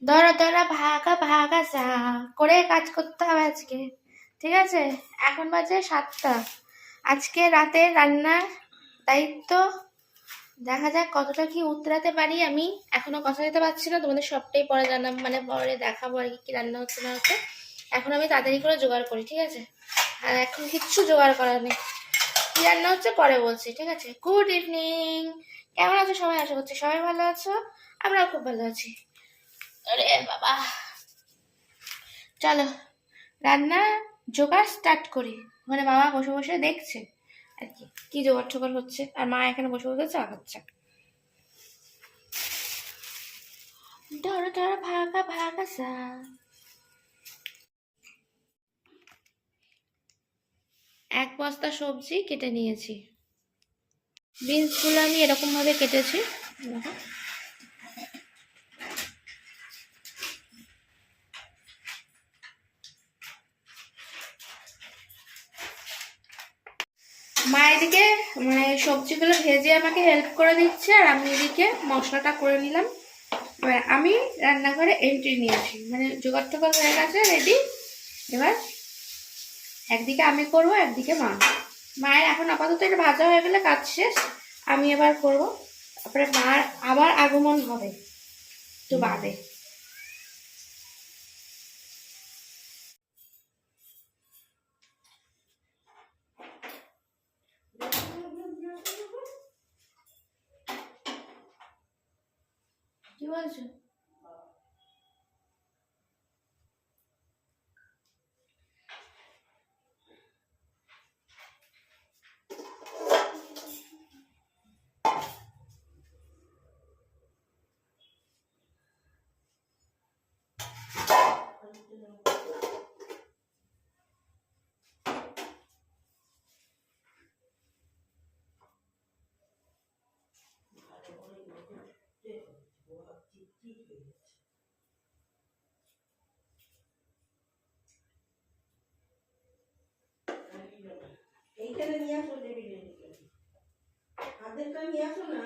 ধরো ধরো ভাগা ভাগা যা করে কাজ করতে হবে আজকে, ঠিক আছে? এখন বাজে 7টা। আজকে রাতে রান্নার দায়িত্ব, দেখা যাক কতটা কি উতরাতে পারি। আমি এখনো কথা দিতে পারছি না, তোমাদের সবটাই পরে জানাম, মানে পরে দেখাবো আর কি রান্না হচ্ছে না হচ্ছে। এখন আমি তাড়াতাড়ি করে জোগাড় করি, ঠিক আছে? আর এখন কিচ্ছু জোগাড় করার নেই, কি রান্না হচ্ছে পরে বলছি, ঠিক আছে? গুড ইভিনিং, কেমন আছো সবাই? আশা করছি সবাই ভালো আছো, আমরাও খুব ভালো আছি। আরে বাবা, চলো রান্না জোগাড় স্টার্ট করি। মানে বাবা বসে বসে দেখছে আর কি কি জোগাড় টোগাড় হচ্ছে, আর মা এখানে বসে বসে চা খাচ্ছে। ধরো ধরো ভাগা ভাগা সা। এক বস্তা সবজি কেটে নিয়েছি। বিনসগুলো আমি এরকম ভাবে কেটেছি, দেখো। মা এদিকে মানে সবজিগুলো ভেজে আমাকে হেল্প করে দিচ্ছে, আর আমি এদিকে মশলাটা করে নিলাম। এবার আমি রান্নাঘরে এন্ট্রি নিয়েছি, মানে জোগাড় টোগাড় হয়ে গেছে, রেডি। এবার একদিকে আমি করব, একদিকে মা। মায়ের এখন আপাতত এটা ভাজা হয়ে গেলে কাজ শেষ, আমি এবার করব। তারপরে মার আবার আগমন হবে তো বাদে। কি বলছো? এইখানে নিয়ে আসো টেবিলে, হাতেরটা নিয়ে আসো না।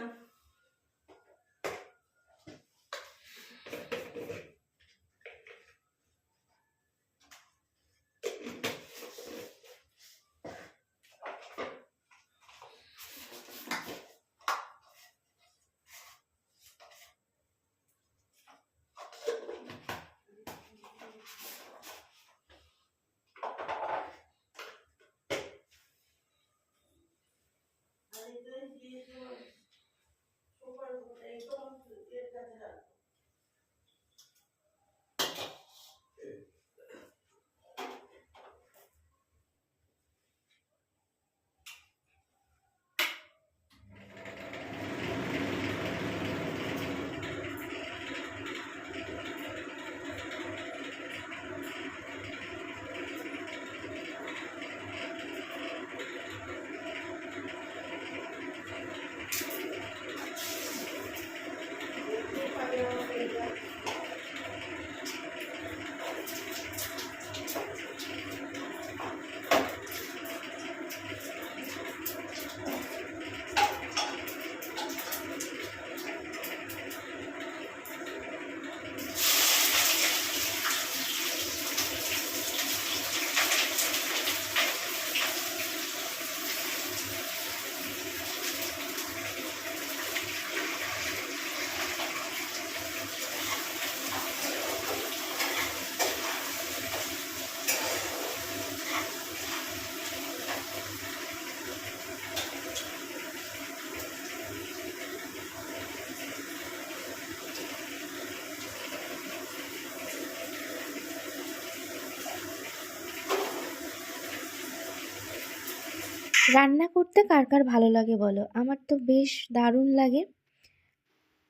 রান্না করতে কার কার ভালো লাগে বলো? আমার তো বেশ দারুণ লাগে।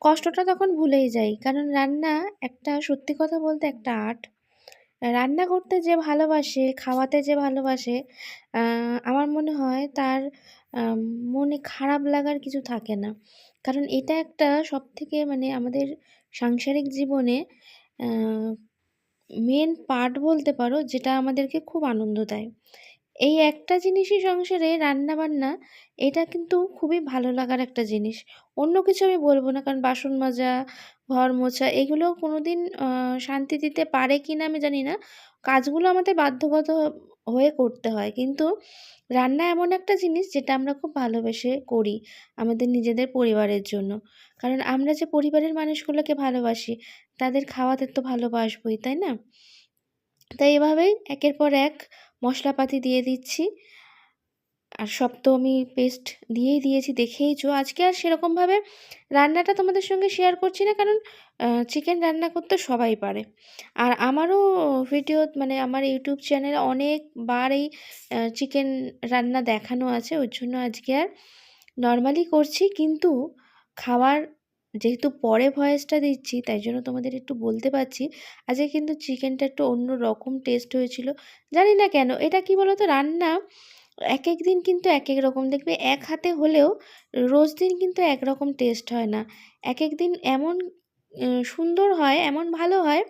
কষ্টটা তখন ভুলেই যাই, কারণ রান্না একটা, সত্যি কথা বলতে, একটা আর্ট। রান্না করতে যে ভালোবাসে, খাওয়াতে যে ভালোবাসে, আমার মনে হয় তার আম মনে খারাপ লাগার কিছু থাকে না। কারণ এটা একটা সবথেকে মানে আমাদের সাংসারিক জীবনে আ মেন পার্ট বলতে পারো, যেটা আমাদেরকে খুব আনন্দ দেয়। এই একটা জিনিসই সংসারে রান্নাবান্না, এটা কিন্তু খুবই ভালো লাগার একটা জিনিস। অন্য কিছু আমি বলব না, কারণ বাসন মাজা ঘর মোছা এগুলো কোনোদিন শান্তি দিতে পারে কিনা আমি জানি না। কাজগুলো আমাদের বাধ্যগত হয়ে করতে হয়। কিন্তু রান্না এমন একটা জিনিস যেটা আমরা খুব ভালোবেসে করি আমাদের নিজেদের পরিবারের জন্য। কারণ আমরা যে পরিবারের মানুষগুলোকে ভালোবাসি, তাদের খাওয়াতে তো ভালোবাসবোই, তাই না? তাই এভাবেই একের পর এক মশলাপাতি দিয়ে দিচ্ছি। আর সব তো আমি পেস্ট দিয়েই দিয়েছি, দেখেইছো। আজকে আর সেরকমভাবে রান্নাটা তোমাদের সঙ্গে শেয়ার করছি না, কারণ চিকেন রান্না করতে সবাই পারে। আর আমারও ভিডিও মানে আমার ইউটিউব চ্যানেলে অনেকবার এই চিকেন রান্না দেখানো আছে, ওই জন্য আজকে আর নর্মালি করছি। কিন্তু খাওয়ার যেহেতু পরে ভয়েসটা দিচ্ছি, তাই জন্য তোমাদের একটু বলতে পারছি। আজকে কিন্তু চিকেনটা একটু অন্য রকম টেস্ট হয়েছিল, জানি না কেন। এটা কি বলো তো, রান্না একেক দিন কিন্তু একেক রকম দেখবে, এক হাতে হলেও রোজ দিন কিন্তু একরকম টেস্ট হয় না। একেক দিন এমন সুন্দর হয়, এমন ভালো হয়,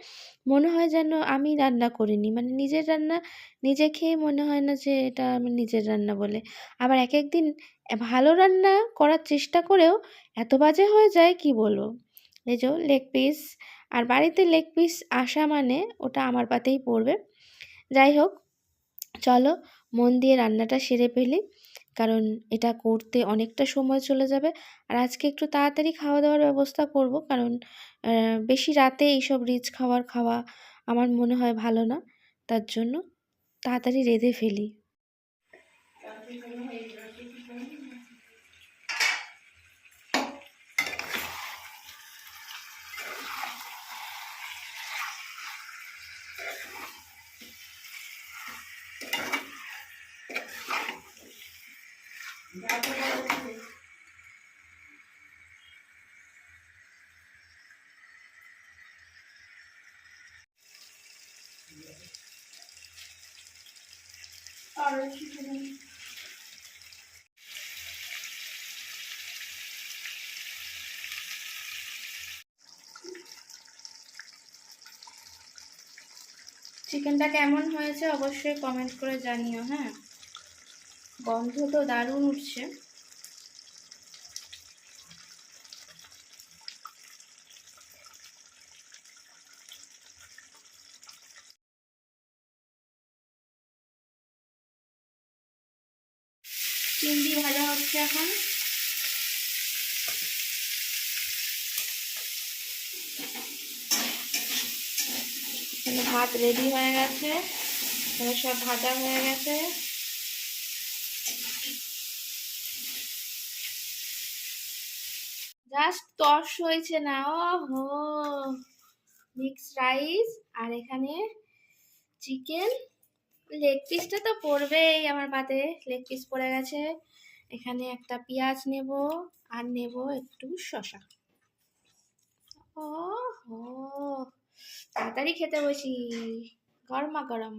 মনে হয় যেন আমি রান্না করিনি। মানে নিজের রান্না নিজে খেয়ে মনে হয় না যে এটা আমার নিজের রান্না বলে। আবার একেক দিন ভালো রান্না করার চেষ্টা করেও এত বাজে হয়ে যায় কি বলবো। এই যে লেগ পিস, আর বাড়িতে লেগ পিস আসা মানে ওটা আমার পাতেই পড়বে। যাই হোক, চলো মন দিয়ে রান্নাটা সেরে ফেলি, কারণ এটা করতে অনেকটা সময় চলে যাবে। আর আজকে একটু তাড়াতাড়ি খাওয়া দাওয়ার ব্যবস্থা করব, কারণ বেশি রাতে এইসব রিচ খাবার খাওয়া আমার মনে হয় ভালো না। তার জন্য তাড়াতাড়ি রেঁধে ফেলি। চিকেনটা কেমন হয়েছে অবশ্যই কমেন্ট করে জানিও, হ্যাঁ। গন্ধ তো দারুণ উঠছে। চিংড়ি ভাজা হচ্ছে এখন। এখানে ভাত রেডি হয়ে গেছে, এখানে সব ভাজা হয়ে গেছে। জাস্ট তর্স হয়েছে না, ওহো। মিক্স রাইস, আর এখানে চিকেন। লেগ পিসটা তো পড়বেই আমার পাতে, লেগ পিস পড়ে গেছে। এখানে একটা পেঁয়াজ নেব, আর নেব একটু শসা। ও হো, তাড়াতাড়ি খেতে বসি, গরমা গরম।